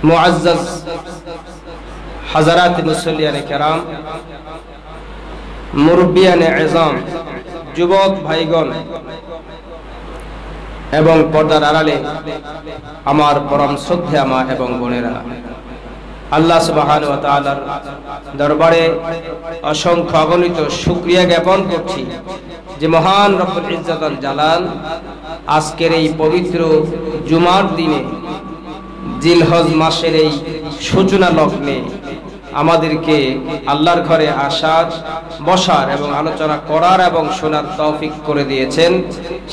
মুআজ্জাজ হাজারাত মুসল্লিয়ানে কেরাম, মুরব্বিয়ানে ইজাম, যুবক ভাইগণ এবং পর্দার আড়ালে আমার পরম শ্রদ্ধেয় মা এবং বোনেরা, আল্লাহ সুবহানাহু ওয়া তাআলার দরবারে অসংখ্য অগণিত শুকরিয়া জ্ঞাপন করছি যে মহান রব্বুল ইজ্জত ওয়াল জালাল আজকের এই পবিত্র জুমার দিনে, জিলহজ মাসের এই সূচনা লগ্নে আমাদেরকে আল্লাহর ঘরে আসার, বসার এবং আলোচনা করার এবং শোনার তৌফিক করে দিয়েছেন।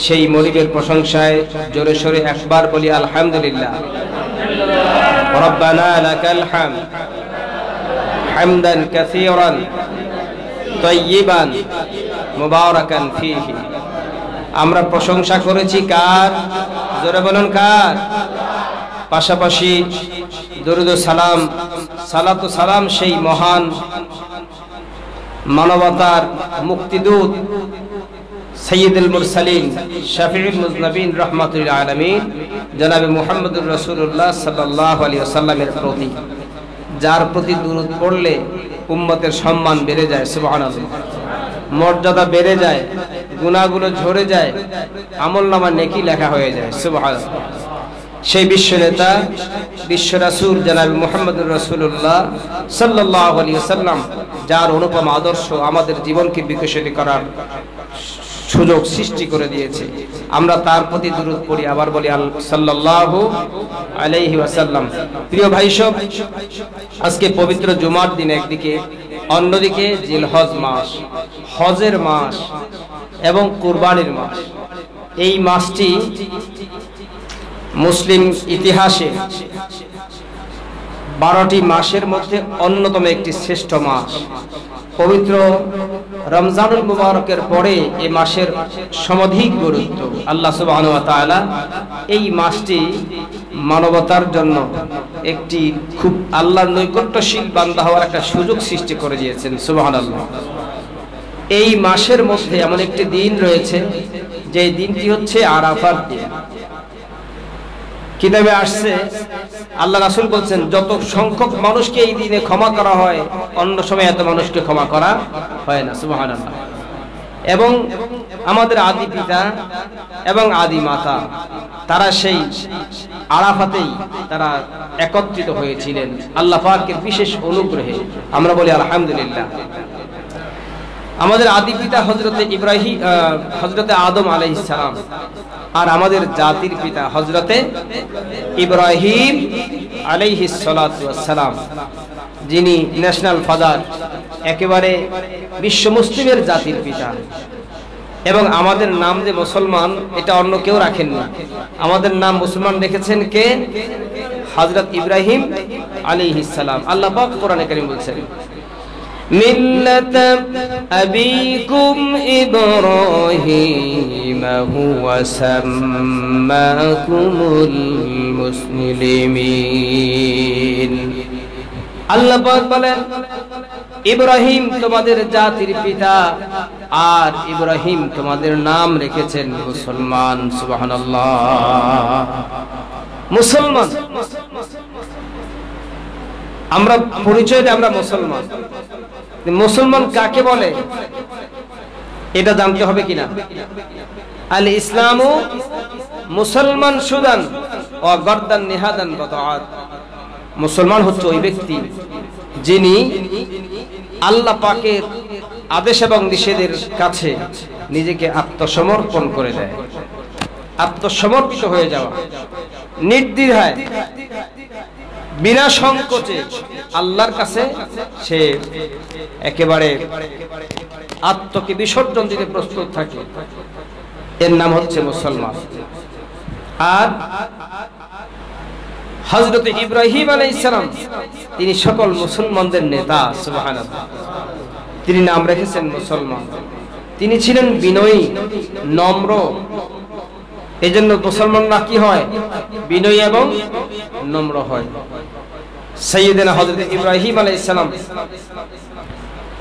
সেই মনিবের প্রশংসায় জোরে সোরে একবার বলি আলহামদুলিল্লাহ। রব্বানা লাকাল হামদ হামদান কাসীরান তাইয়িবান মুবারাকান ফীহি। আমরা প্রশংসা করেছি কার? জোরে বলুন কার? পাশাপাশি দরুদ ও সালাম, সালাত ও সালাম সেই মহান মানবতার মুক্তিদূত সাইয়্যিদুল মুরসালিন শাফিউল মুযনিবিন রাহমাতুল আলামিন জনাবে মুহাম্মদুর রাসূলুল্লাহ সাল্লাল্লাহু আলাইহি ওয়াসাল্লামের প্রতি, যার প্রতি দুরূদ পড়লে উম্মতের সম্মান বেড়ে যায়, সুবহানাল্লাহ, মর্যাদা বেড়ে যায়, গুনাহগুলো ঝরে যায়, আমলনামা নেকি লেখা হয়ে যায়, সুবহানাল্লাহ। সেই বিশ্ব নেতা, বিশ্ব রাসূল জনাবে মুহাম্মদুর রাসূলুল্লাহ সাল্লাল্লাহু আলাইহি ওয়াসাল্লাম, যার অনুপম আদর্শ আমাদের জীবনকে বিকশিত করার সুযোগ সৃষ্টি করে দিয়েছে, আমরা তার প্রতি দুরূদ পড়ি। আবার বলি সাল্লাল্লাহু আলাইহি ওয়াসাল্লাম। প্রিয় ভাই সব, আজকে পবিত্র জুমার দিন একদিকে, অন্যদিকে জিলহজ মাস, হজের মাস এবং কুরবানির মাস। এই মাসটি মুসলিম ইতিহাসে 12টি মাসের মধ্যে অন্যতম একটি শ্রেষ্ঠ মাস। পবিত্র রমজানুল মুবারকের পরে এই মাসের সমধিক গুরুত্ব। আল্লাহ সুবহানাহু ওয়া তাআলা এই মাসটি মানবতার জন্য একটি খুব আল্লাহর নৈকট্যশীল বান্দা হওয়ার একটা সুযোগ সৃষ্টি করে দিয়েছেন, সুবহানাল্লাহ। এই মাসের মধ্যে এমন একটি দিন রয়েছে যে দিনটি হচ্ছে আরাফার দিন। কিতাবে আসছে, আল্লাহ রাসূল বলছেন, যত সংখ্যক মানুষকে এই দিনে ক্ষমা করা হয়, অন্য সময় এত মানুষকে ক্ষমা করা হয় না, সুবহানাল্লাহ। এবং আমাদের আদি পিতা এবং আদি মাতা, তারা সেই আরাফাতেই তারা একত্রিত হয়েছিলেন আল্লাহ পাকের বিশেষ অনুগ্রহে। আমরা বলি আলহামদুলিল্লাহ। আমাদের আদি পিতা হযরতে ইব্রাহিম, হযরতে আদম আলাইহিস সালাম, আর আমাদের জাতির পিতা হযরতে ইব্রাহিম আলাইহিস সালাতু ওয়াস সালাম, যিনি ন্যাশনাল ফাদার, একেবারে বিশ্ব মুসলিমের জাতির পিতা। এবং আমাদের নাম যে মুসলমান, এটা অন্য কেউ রাখেননি। আমাদের নাম মুসলমান রেখেছেন কে? হযরত ইব্রাহিম আলাইহিস সালাম। আল্লাহ পাক কোরআনে কারীম বলছেন, মিল্লাত আবিকুম ইব্রাহিম হুয়া সাম্মাকুমুল মুসলিমিন। আল্লাহ পাক বলেন, ইব্রাহিম তোমাদের জাতির পিতা, আর ইব্রাহিম তোমাদের নাম রেখেছেন মুসলমান, সুবহানাল্লাহ। মুসলমান, আমরা পরিচয় আমরা মুসলমান। মুসলমান কাকে বলে এটা জানতে হবে কিনা? আল ইসলামু মুসলমান সুদান ও গর্দান নিহাদান বতাআত। মুসলমান হচ্ছে ওই ব্যক্তি যিনি আল্লাহ পাকের আদেশ এবং নিষেধের কাছে নিজেকে আত্মসমর্পণ করে দেয়। আত্মসমর্পিত হয়ে যাওয়া, নির্দ্বিধায় বিনা সংকোচে আল্লাহর কাছে সে একেবারে আত্মকে বিসর্জন দিতে প্রস্তুত থাকে, এর নাম হচ্ছে মুসলমান। আর হযরত ইব্রাহিম আলাইহিস সালাম, তিনি সকল মুসলমানদের নেতা, সুবহানাল্লাহ। তিনি নাম রেখেছেন মুসলমান। তিনি ছিলেন বিনয়ী, নম্র। এজন্য মুসলমানরা কি হয়? বিনয়ী এবং নম্র হয়। সাইয়েদনা হযরত ইব্রাহিম আলাইহিস সালাম,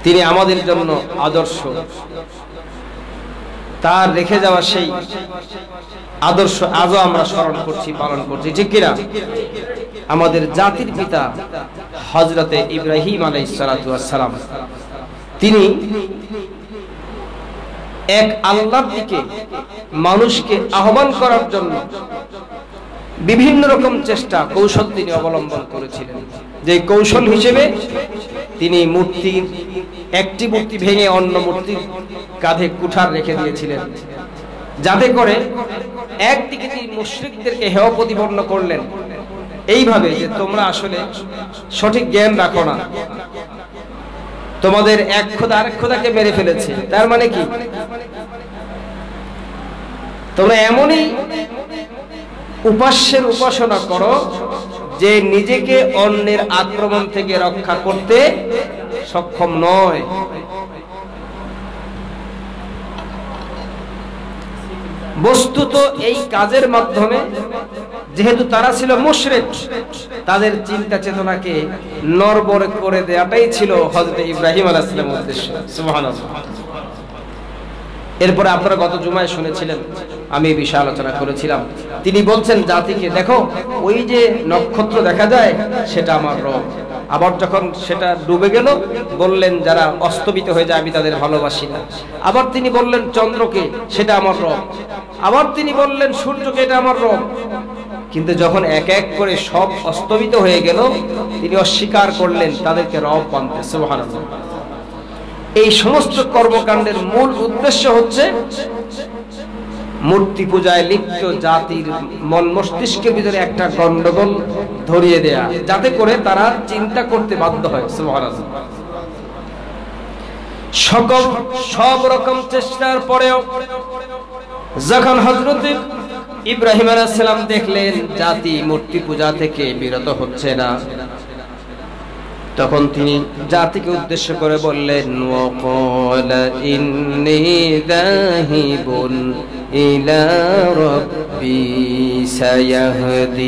তিনি আমাদের জন্য আদর্শ। তার রেখে যাওয়া সেই আদর্শ আজও আমরা স্মরণ করছি, পালন করছি, ঠিক কিনা? আমাদের জাতির পিতা হযরতে ইব্রাহিম আলাইহিস সালাতু ওয়াস সালাম, তিনি এক আল্লাহর দিকে মানুষকে আহ্বান করার জন্য বিভিন্ন রকম চেষ্টা কৌশল তিনি অবলম্বন করেছিলেন। যে কৌশল হিসেবে তিনি একটি মূর্তি ভেঙে অন্য মূর্তির কাঁধে কুঠার রেখে দিয়েছিলেন, যাতে করে একদিকে তিনি মুশরিকদেরকে হেয় প্রতিপন্ন করলেন এইভাবে যে তোমরা আসলে সঠিক জ্ঞান রাখো না, তোমাদের এক খোদা আরেক খোদাকে মেরে ফেলেছে। তার মানে কি? তোমরা এমনই উপাস্যের উপাসনা করো যে নিজেকে অন্যের আক্রমণ থেকে রক্ষা করতে সক্ষম নয়। বস্তুত এই কাজের মাধ্যমে যেহেতু তারা ছিল মুশরিক, তাদের চিন্তা চেতনাকে নড়বড় করে দেওয়াটাই ছিল হযরত ইব্রাহিম আলাইহিস সালামের উদ্দেশ্য। সুবহানাল্লাহ। এরপরে আপনারা গত জুমায় শুনেছিলেন, আমি এই বিষয়ে আলোচনা করেছিলাম। তিনি বলছেন জাতিকে, দেখো ওই যে নক্ষত্র দেখা যায় সেটা আমার রব। আবার যখন সেটা ডুবে গেল বললেন যারা অস্তমিত হয়ে যায় আমি তাদের ভালোবাসি না। আবার তিনি বললেন চন্দ্রকে, সেটা আমার রব। আবার তিনি বললেন সূর্যকে, এটা আমার রব। কিন্তু যখন এক এক করে সব অস্তমিত হয়ে গেল তিনি অস্বীকার করলেন তাদেরকে রব মানতে। সুবহানাল্লাহ। এই সমস্ত কর্মকাণ্ডের মূল উদ্দেশ্য হচ্ছে মূর্তি পূজায় লিপ্ত জাতির মন মস্তিষ্কের ভিতরে একটা গন্ডগোল ধরিয়ে দেয়া, যাতে করে তারা চিন্তা করতে বাধ্য হয়। সুবহানাল্লাহ। সব রকম চেষ্টার পরেও যখন হযরত ইব্রাহিম আলাইহিস সালাম দেখলেন জাতি মূর্তি পূজা থেকে বিরত হচ্ছে না, তখন তিনি জাতিকে উদ্দেশ্য করে বললেন, ওয়াকালা ইন্নী যাহিবুন ইলা রাব্বি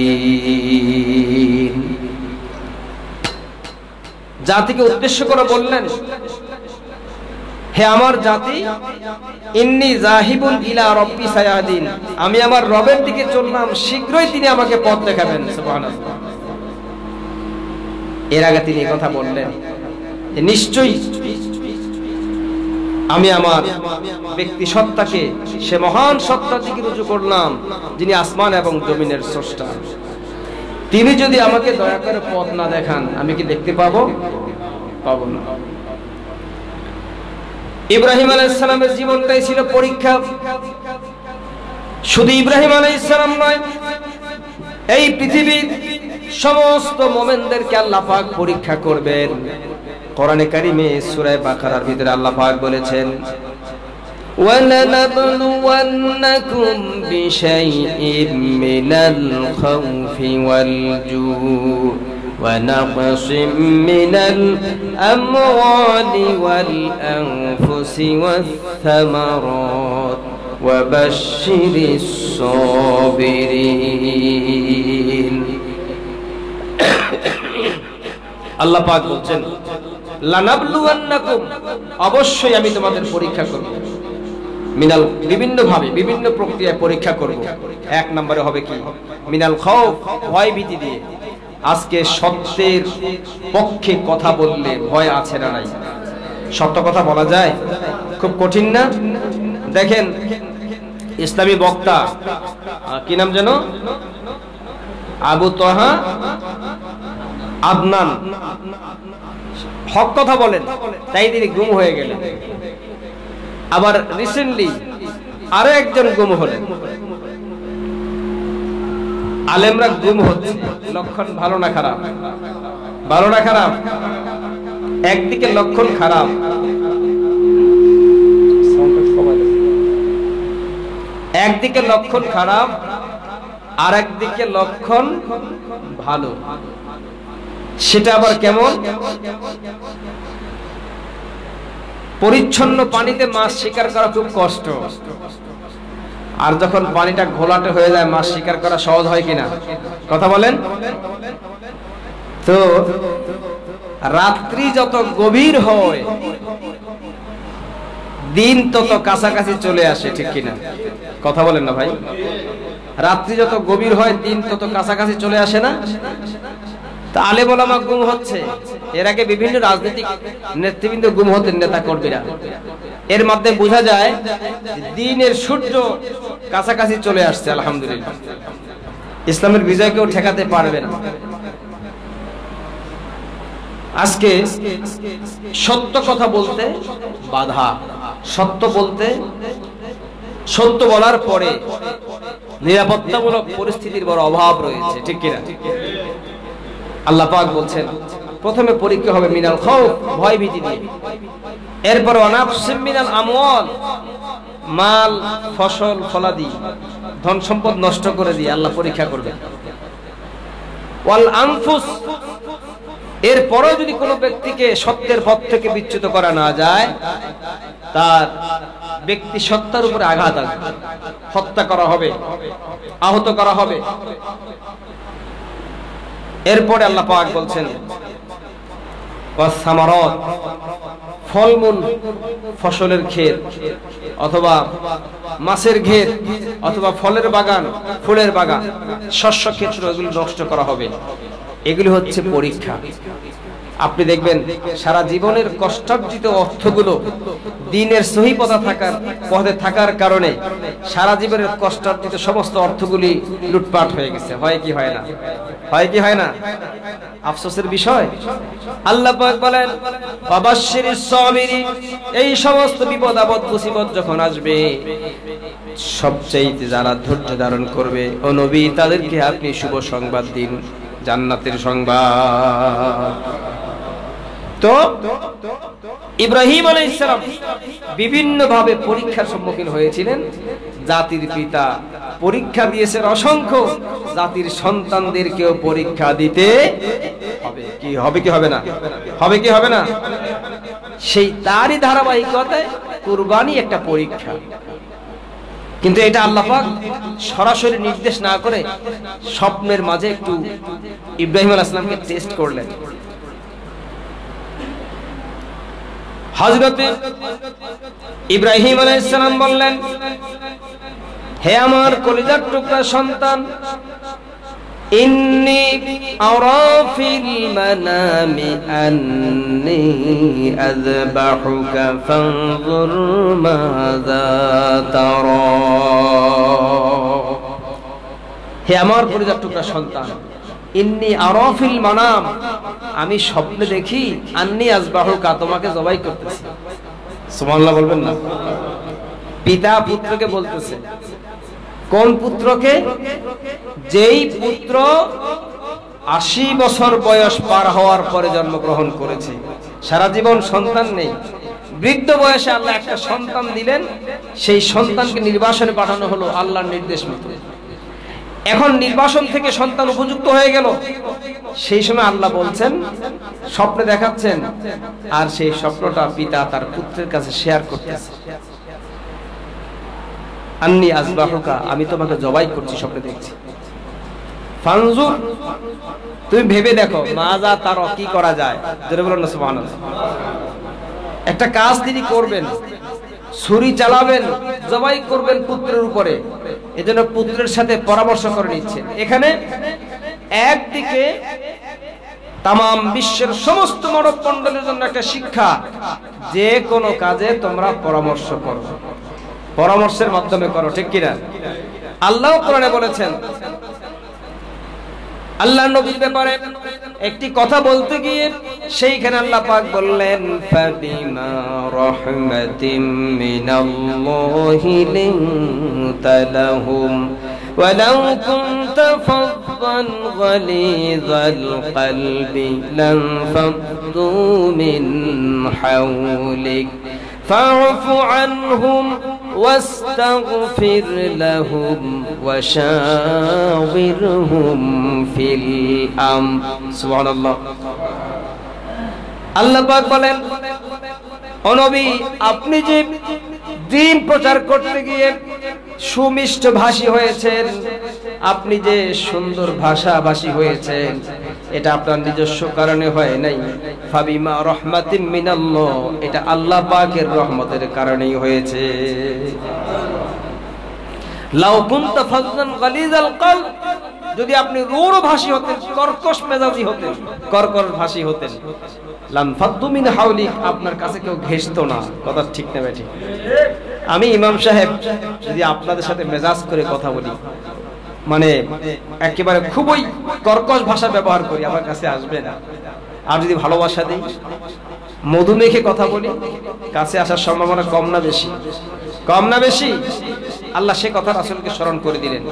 সায়াহদিন। জাতিকে উদ্দেশ্য করে বললেন, হে আমার জাতি, ইন্নী যাহিবুন ইলা রাব্বি সায়াহদিন, আমি আমার রবের দিকে চললাম, শীঘ্রই তিনি আমাকে পথ দেখাবেন। সুবহানাল্লাহ। এর আগে তিনি কথা বললেন যে নিশ্চয়ই আমি আমার ব্যক্তি সত্তাকে সে মহান সত্তার দিকে রুজু করলাম যিনি আসমান এবং জমিনের স্রষ্টা। তিনি যদি আমাকে দয়া করে পথ না দেখান আমি কি দেখতে পাবো? পাবো না। ইব্রাহিম আলাইহিস সালামের জীবনটাই ছিল পরীক্ষা। শুধু ইব্রাহিম আলাইহিস সালাম নয়, এই পৃথিবীর সমস্ত মুমিনদেরকে আল্লাহ পাক পরীক্ষা করবেন। কোরআনে কারিমে সূরা বাকারার ভিতরে আল্লাহ পাক বলেছেন, وَلَنَبْلُوَنَّكُمْ بِشَيْءٍ مِّنَ الْخَوْفِ وَالْجُوعِ وَنَقْصٍ مِّنَ الْأَمْوَالِ وَالْأَنفُسِ وَالثَّمَرَاتِ وَبَشِّرِ الصَّابِرِينَ। আল্লাহ পাক বলছেন, লানাবলুয়ান্নাকুম, অবশ্যই আমি তোমাদের পরীক্ষা করব। মিনাল, বিভিন্ন ভাবে বিভিন্ন প্রক্রিয়ায় পরীক্ষা করব। এক নম্বরে হবে কি? মিনাল খাউফ, ভয় ভীতি দিয়ে। আজকে সত্যের পক্ষে কথা বললে ভয় আছে না নাই? সত্য কথা বলা যায়? খুব কঠিন না? দেখেন ইসলামী বক্তা কি নাম যেন, আবু তহা আদনান, হক কথা বলেন তাই তিনি গুম হয়ে গেলেন। আবার রিসেন্টলি আরো একজন গুম হলেন। আলেমরা গুম হচ্ছে, লক্ষণ ভালো না খারাপ? ভালো না খারাপ? একদিকে লক্ষণ খারাপ, একদিকে লক্ষণ খারাপ, আর একদিকে লক্ষণ ভালো। সেটা আবার কেমন? পরিচ্ছন্ন পানিতে মাছ শিকার করা খুব কষ্ট, আর যখন পানিটা ঘোলাটে হয়ে যায় মাছ শিকার করা সহজ হয় কিনা? কথা বলেন তো। রাত্রি যত গভীর হয় দিন তত কাছাকাছি চলে আসে, ঠিক কিনা? কথা বলেন না ভাই? রাত্রি যত গভীর হয় দিন তত কাছাকাছি চলে আসে না? তা আলেম ওলামা গুম হচ্ছে, এর আগে বিভিন্ন রাজনৈতিক নেতৃবৃন্দ গুম হতেন, নেতা কর্মীরা। এর মাধ্যমে বোঝা যায় দিনের সূর্য কাছাকাছি চলে আসছে। আলহামদুলিল্লাহ, ইসলামের বিজয় কেউ ঠেকাতে পারবে না। আজকে সত্য কথা বলতে বাধা, সত্য বলতে, সত্য বলার পরে নিরাপত্তামূলক পরিস্থিতির বড় অভাব রয়েছে, ঠিক কিনা? আল্লাহ পাক বলছেন প্রথমে পরীক্ষা হবে মিনাল খাউফ, ভয় ভীতি দিয়ে, এরপর ওয়ানাফসিম মিনাল আমওয়াল, মাল ফসল ফলাদি ধন সম্পদ নষ্ট করে দিয়ে আল্লাহ পরীক্ষা করবেন। ওয়াল আনফুস, এরপরও যদি কোনো ব্যক্তিকে সত্যের পথ থেকে বিচ্যুত করা না যায়, তার ব্যক্তি সত্তার উপরে আঘাত আসবে, হত্যা করা হবে, আহত করা হবে। এরপরে আল্লাহ পাক বলছেন ওয়াসামারাত, ফলমূল, ফসলের ক্ষেত অথবা মাছের ক্ষেত অথবা ফলের বাগান, ফুলের বাগান, শস্য ক্ষেত্র, এগুলো নষ্ট করা হবে। এগুলি হচ্ছে পরীক্ষা। আপনি দেখবেন সারা জীবনের কষ্টার্জিত অর্থগুলো দ্বীনের সহি পথে থাকার কারণে সারা জীবনের কষ্টার্জিত সমস্ত অর্থগুলি লুটপাট হয়ে গেছে। হয় কি হয় না? হয় কি হয় না? আফসোসের বিষয়। আল্লাহ পাক বলেন বাবাশশিরিস সাবিরিন, এই সমস্ত বিপদ আপদ মুসিবত যখন আসবে, সবচেয়ে যারা ধৈর্য ধারণ করবে ও নবী, তাদেরকে আপনি শুভ সংবাদ দিন, জান্নাতের সংবাদ। তো ইব্রাহিম আলাইহিস সালাম বিভিন্ন ভাবে পরীক্ষার সম্মুখীন হয়েছিলেন। জাতির পিতা পরীক্ষা দিয়েছেন অসংখ্য, জাতির সন্তানদেরকেও পরীক্ষা দিতে হবে। কি হবে কি হবে না? হবে কি হবে না? সেই তারই ধারাবাহিকতায় কুরবানি একটা পরীক্ষা। কিন্তু এটা আল্লাহ পাক সরাসরি নির্দেশ না করে স্বপ্নের মাঝে একটু ইব্রাহিম আলাইহিস সালামকে টেস্ট করলেন। হযরত ইব্রাহিম আলাইহিস সালাম বললেন, হে আমার কলিজার টুকরা সন্তান, ইন্নী আরা ফিল মানামি আন্নী আযবাহুকা ফানজুর মাযা তারা। হে আমার কলিজার টুকরা সন্তান, ইন্নী আরা ফিল মানাম, আমি স্বপ্নে দেখি, আন্নী আযবাহুকা, তোমাকে জবাই করতেছি। সুবহানাল্লাহ বলবেন না? পিতা পুত্রকে বলতেছে। কোন পুত্রকে? যেই পুত্র 80 বছর বয়স পার হওয়ার পরে জন্মগ্রহণ করেছে, সারা জীবন সন্তান নেই, বৃদ্ধ বয়সে আল্লাহ একটা সন্তান দিলেন, সেই সন্তানকে নির্বাসনে পাঠানো হলো আল্লাহর নির্দেশ মতো। এখন নির্বাসন থেকে সন্তান উপযুক্ত হয়ে গেল, সেই সময় আল্লাহ বলছেন, স্বপ্নে দেখাচ্ছেন, আর সেই স্বপ্নটা পিতা তার পুত্রের কাছে শেয়ার করতেছে। আন্নী আযবাহুকা, আমি তোমাকে জবাই করছি, স্বপ্নে দেখছি। ফানজুর, তুমি ভেবে দেখো, মাযা তারা, কি করা যায়। জোরে বলুন না সুবহানাল্লাহ। একটা কাজ তিনি করবেন, ছুরি চালাবেন, জবাই করবেন পুত্রের উপরে। এজন্য পুত্রের সাথে পরামর্শ করে নিচ্ছেন। এখানে একদিকে তামাম বিশ্বের সমস্ত মানব মণ্ডলের জন্য একটা শিক্ষা, যে কোনো কাজে তোমরা পরামর্শ করো, পরামর্শের মাধ্যমে করো, ঠিক কিনা? আল্লাহ কোরআনে বলেছেন, আল্লাহ নবীর ব্যাপারে একটি কথা বলতে গিয়ে সেইখানে আল্লাহ পাক বললেন, ফাবিমা রাহমাতিম মিনাল্লাহি লিনতা লাহুম ওয়ালাউ কুনতা ফাযযান গালিযাল কলবি লানফাদ্দু মিন হাওলিক ফা'ফু আনহুম واستغفر لهم وشاورهم في الأمر। سبحان الله। আল্লাহ পাক বলেন, ও নবী, আপনি যে দ্বীন প্রচার করতে গিয়ে সুমিষ্ট ভাষী হয়েছেন, আপনি যে সুন্দর ভাষাভাষী হয়েছেন এটা আপনার নিজস্ব কারণে হয় নাই, ফাবিমা রাহমাতিন মিনাল্লাহ, এটা আল্লাহ পাকের রহমতের কারণেই হয়েছে। লাউ কুনতা ফাযযান গালিযাল কলব, যদি আপনি রূঢ় ভাষী হতেন, কর্কশ মেজাজি হতেন, কর্কশ ভাষী হতেন, লাম ফাদ্দু মিন হাওলিক, আপনার কাছে কেউ ঘেষতো না। কথা ঠিক না বেঠিক? আমি ইমাম সাহেব যদি আপনাদের সাথে মেজাজ করে কথা বলি, মানে একেবারে খুবই কর্কশ ভাষা ব্যবহার করি, আমার কাছে আসবে না। আর যদি ভালোবাসা দিই, মধু মেখে কথা বলি, কাছে আসার সম্ভাবনা কম না বেশি? কম না বেশি? আল্লাহ সে কথা রাসূলকে স্মরণ করে দিলেন।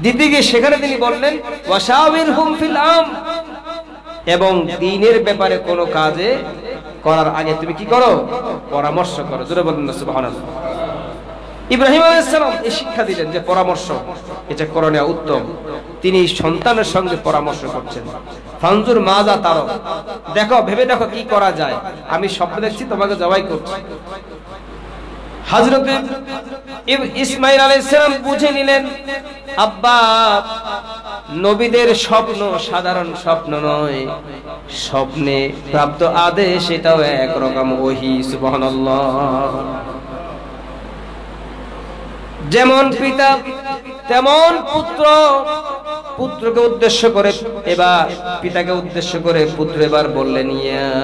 দিতে গিয়ে সেখানে তিনি বললেন ওয়াশাবিরহুম ফিল আমর, এবং দ্বীনের ব্যাপারে কোনো কাজে করার আগে তুমি কি করো? পরামর্শ করো। জোরে বলুন না সুবহানাল্লাহ। ইব্রাহিম আলাইহিস সালাম এই শিক্ষা দিলেন যে পরামর্শ এটা করণীয় উত্তম। তিনি সন্তানের সঙ্গে পরামর্শ করছেন। ফানজুর মাজা তারো, দেখো ভেবে দেখো কি করা যায়, আমি স্বপ্ন দেখছি তোমাকে জবাই করছি। হযরত ইসমাঈল আলাইহিস সালাম বুঝে নিলেন আব্বা নবীদের স্বপ্ন সাধারণ স্বপ্ন নয়, স্বপ্নে প্রাপ্ত আদেশ এটাও একরকম ওহী। সুবহানাল্লাহ। যেমন পিতা তেমন পুত্র, পুত্রকে উদ্দেশ্য করে এবার পিতাকে উদ্দেশ্য করে পুত্র এবার বললেন ইয়া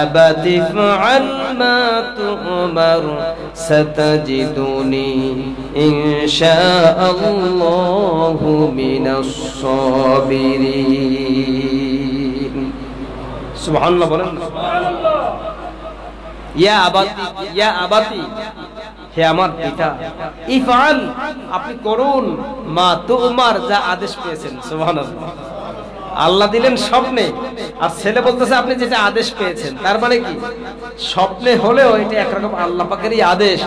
আবাতি ফাআল মা তুমার সাতাজিদুনি ইনশাআল্লাহু মিনাস সাবিরিন। সুবহানাল্লাহ বলেন। সুবহানাল্লাহ। ইয়া আবাতি, ইয়া আবাতি, হে আমার পিতা, ইফআল, আপনি করুন, মা তুমার, যা আদেশ পেয়েছেন। সুবহানাল্লাহ। আল্লাহ দিলেন স্বপ্নে, আর ছেলে বলতেছে আপনি যেটা আদেশ পেয়েছেন। তার মানে কি? স্বপ্নে হলেও এটা একরকম আল্লাহ পাকেরই আদেশ।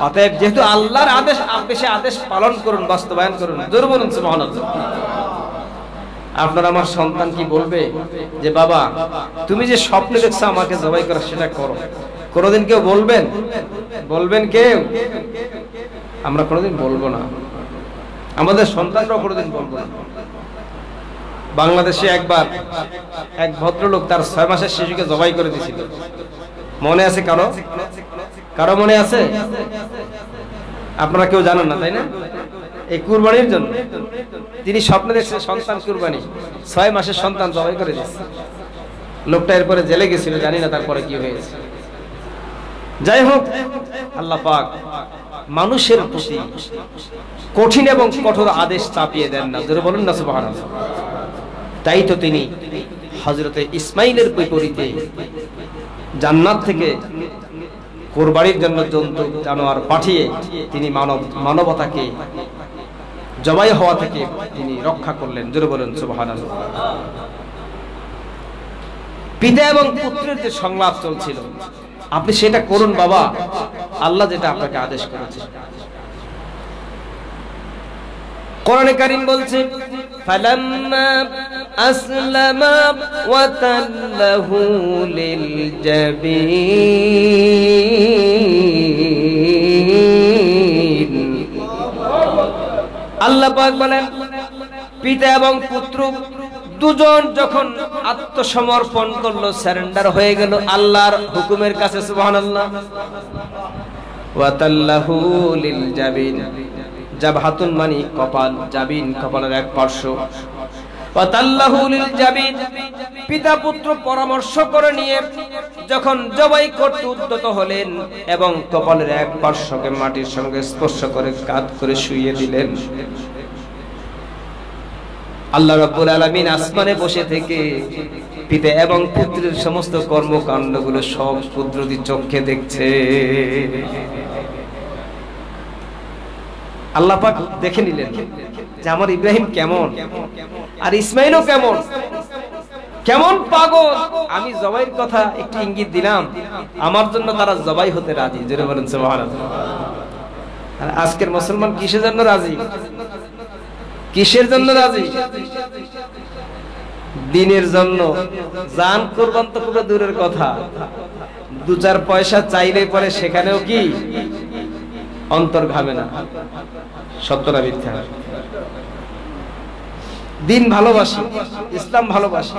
অতএব যেহেতু আল্লাহর আদেশ, আপনি সে আদেশ পালন করুন, বাস্তবায়ন করুন। জোরে বলুন সুবহানাল্লাহ। আপনার আমার সন্তান কি বলবে যে বাবা তুমি যে স্বপ্নে দেখছো আমাকে জবাই করো, সেটা করো? কোনদিন কেউ বলবেন? বলবেন কেউ? আমরা কোনদিন বলবো না, আমাদের সন্তানরাও কোনদিন বলবো না। বাংলাদেশে একবার এক ভদ্রলোক তার 6 মাসের শিশুকে জবাই করে দিয়েছিল। মনে আছে কারো? কারো মনে আছে? আপনারা কেউ জানেন না, তাই না? এই কুরবানির জন্য তিনি স্বপ্নে দেখছেন সন্তান কুরবানি, 6 মাসের সন্তান জবাই করে দিয়েছে। লোকটা এরপরে জেলে গেছিল, জানি না তারপরে কি হয়েছে। যাই হোক, আল্লাহ পাক মানুষের প্রতি কঠিন এবং কঠোর আদেশ চাপিয়ে দেন না। জোরে বলুন না সুবহানাল্লাহ। তাই তো তিনি হযরতে ইসমাঈলের বিপরীতে জান্নাত থেকে কুরবানির জন্য জন্তু জানোয়ার পাঠিয়ে তিনি মানবতাকে জবাই হওয়া থেকে তিনি রক্ষা করলেন। জোরে বলুন সুবহানাল্লাহ। পিতা এবং পুত্রের যে সংলাপ চলছিল, আপনি সেটা করুন বাবা, আল্লাহ যেটা আপনাকে আদেশ করেছে। কোরআনে কারীম বলছে ফালাম্মা আসলামা ওয়া তাল্লাহু লিল জাবিন। আল্লাহ পাক বলেন পিতা এবং পুত্র দুজন যখন আত্মসমর্পণ করলো, সারেন্ডার হয়ে গেল আল্লাহর হুকুমের কাছে। সুবহানাল্লাহ। ওয়া তাল্লাহু লিল জাবিন, জাবহাতুন মানি কপাল, জাবিন কপালের এক পার্শ্ব। ওয়া তাল্লাহু লিল জাবিন, পিতা পুত্র পরামর্শ করে নিয়ে যখন জবাই করতে উদ্যত হলেন এবং কপালের এক পার্শ্বকে মাটির সঙ্গে স্পর্শ করে কাঁধ করে শুইয়ে দিলেন। আল্লাহ রাব্বুল আলামিন আসমানে বসে থেকে পিতা এবং পুত্রের সমস্ত কর্মকাণ্ডগুলো সব কুদরতি চোখে দেখছে। আল্লাহ পাক দেখে নিলেন যে আমার ইব্রাহিম কেমন, আর ইসমাঈলও কেমন, কেমন পাগল। আমি জবাইয়ের কথা একটু ইঙ্গিত দিলাম, আমার জন্য তারা জবাই হতে রাজি। জোরে বলেন সুবহানাল্লাহ। আর আজকের মুসলমান কিসের জন্য রাজি? কিসের জন্য রাজি? দিনের জন্য। জান কুরবান তো খুব দূরের কথা, 2-4 পয়সা চাইলে পরে সেখানেও কি অন্তর ঘামে না। সত্য না মিথ্যা? দিন ভালোবাসি, ইসলাম ভালোবাসি,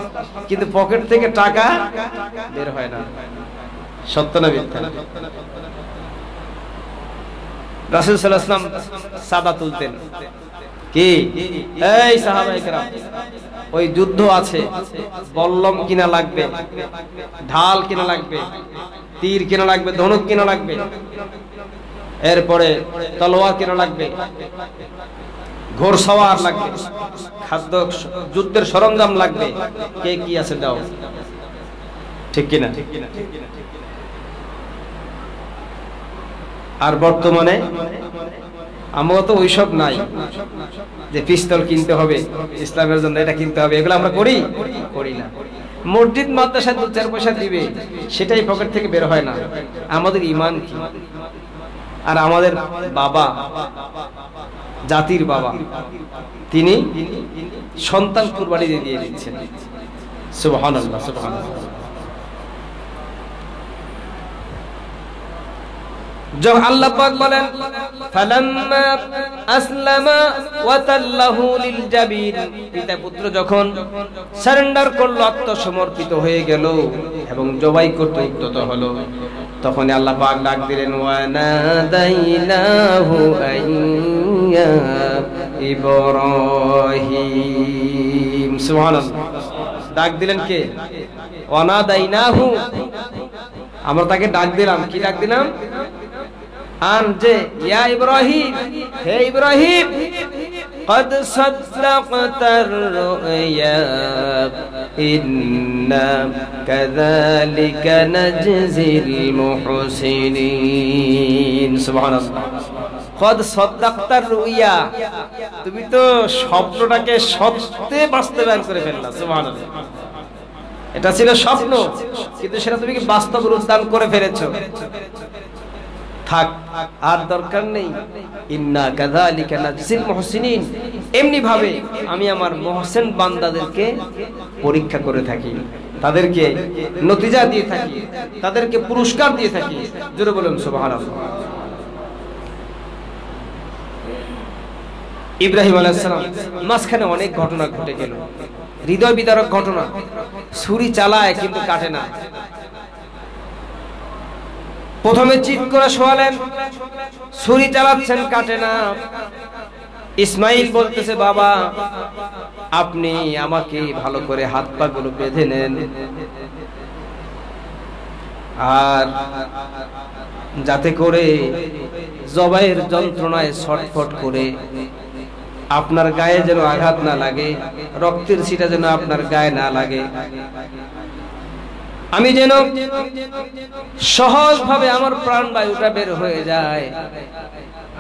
কিন্তু পকেট থেকে টাকা বের হয় না। সত্য না মিথ্যা? রাসূল সাল্লাল্লাহু আলাইহি ওয়াসাল্লাম সাদা তুলতেন। কি এই সাহাবায়ে কেরাম, ওই যুদ্ধ আছে, বল্লম কিনা লাগবে, ঢাল কিনা লাগবে, তীর কিনা লাগবে, ধনুক কিনা লাগবে, এরপরে তলোয়ার কিনা লাগবে, ঘোড়সওয়ার লাগবে, খাদ্য যুদ্ধের সরঞ্জাম লাগবে, কে কি আছে দাও। ঠিক কিনা? আর বর্তমানে আমরা তো ওইসব নাই যে পিস্তল কিনতে হবে ইসলামের জন্য, এটা কিনতে হবে, এগুলো আমরা করি না। মসজিদ মাদ্রাসা 2-4 পয়সা দিবে, সেটাই পকেট থেকে বের হয় না। আমাদের ঈমান কি? আর আমাদের বাবা, জাতির বাবা, তিনি সন্তান কুরবানি দিয়ে দিচ্ছেন। সুবহানাল্লাহ, সুবহানাল্লাহ। যখন আল্লাহ পাক বলেন ফালাম্মা আসলামা ওয়া তাল্লাহু লিল জাবিন, পিতা পুত্র যখন সারেন্ডার করলো, আত্মসমর্পিত হয়ে গেল এবং জবাই করতে উদ্যত হলো, তখন আল্লাহ পাক ডাক দিলেন ওয়া নাদাইনাহু আইয়া ইব্রাহিম। সুবহানাল্লাহ। ডাক দিলেন কে? ওয়া নাদাইনাহু, আমরা তাকে ডাক দিলাম। কি ডাক দিলাম? যে ইয়া ইব্রাহিম, হে ইব্রাহিম, قد صدقت الرؤيا إنا كذلك نجزي المحسنين। সুবহানাল্লাহ। قد صدقت الرؤيا, তুমি তো স্বপ্নটাকে সত্যে বাস্তবায়ন করে ফেললা। সুবহানাল্লাহ। এটা ছিল স্বপ্ন, কিন্তু সেটা তুমি কি বাস্তব রূপ দান করে ফেলেছো। থাক, আর দরকার নেই। ইন্না কাযালিকা নাজজিল মুহসিনিন, এমনি ভাবে আমি আমার মুহসিন বান্দাদেরকে পরীক্ষা করে থাকি, তাদেরকে নতিজা দিয়ে থাকি, তাদেরকে পুরস্কার দিয়ে থাকি। জোরে বলুন সুবহানাল্লাহ। ইব্রাহিম আলাইহিস সালাম মাঝখানে অনেক ঘটনা ঘটে গেল, হৃদয় বিদারক ঘটনা। ছুরি চালায় কিন্তু কাটে না। প্রথমে চিৎ করে শোয়ালেন, ছুরি চালাচ্ছেন, কাটে না। ইসমাইল বলতেছে বাবা আপনি আমাকে ভালো করে হাত পা গুলো বেঁধে নেন, আর যাতে করে জবাইয়ের যন্ত্রণায় ছটফট করে আপনার গায়ে যেন আঘাত না লাগে, রক্তের ছিটা যেন আপনার গায়ে না লাগে, আমি যেন সহজ ভাবে আমার প্রাণবায়ুটা বের হয়ে যায়।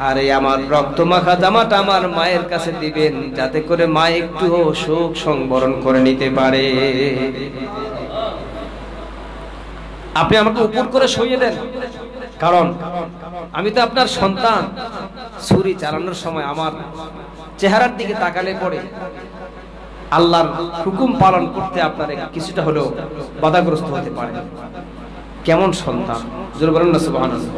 আর এই আমার রক্ত মাখা জামাটা আমার মায়ের কাছে দিবেন, যাতে করে মা একটু শোক সংবরণ করে নিতে পারে। আপনি আমাকে উপর করে শুইয়ে দেন, কারণ আমি তো আপনার সন্তান। ছুরি চালানোর সময় আমার চেহারার দিকে তাকালে পড়ে আল্লাহর হুকুম পালন করতে আপনার কিছুটা হলেও বাধাগ্রস্ত হতে পারে। কেমন সন্তান, জোরে বলেন না সুবহানাল্লাহ।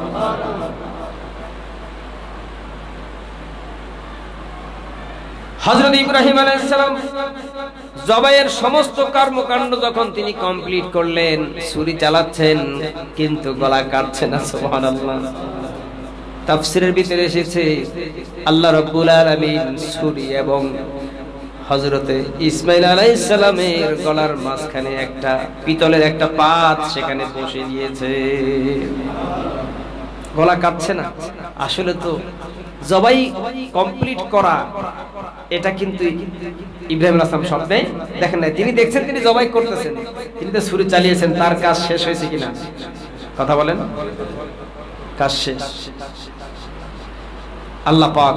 হযরত ইব্রাহিম আলাইহিস সালাম জবাইয়ের সমস্ত কর্মকাণ্ড যখন তিনি কমপ্লিট করলেন, ছুরি চালাচ্ছেন কিন্তু গলা কাটছে না। সুবহানাল্লাহ। তাফসীরের ভিতরে এসেছে আল্লাহ রাব্বুল আলামিন ছুরি এবং হযরতে ইসমাইল আলাইহিস সালামের গলার মাঝখানে একটা পিতলের একটা পাত সেখানে বসে দিয়েছে। গলা কাটছে না। আসলে তো জবাই কমপ্লিট করা এটা কিন্তু ইব্রাহিম আলাইহিস সালাম স্বপ্নে দেখেন না, তিনি দেখছেন তিনি জবাই করতেছেন, তিনি তো ছুরি চালিয়েছেন। তার কাজ শেষ হয়েছে কিনা কথা বলেন? কাজ শেষ। আল্লাহ পাক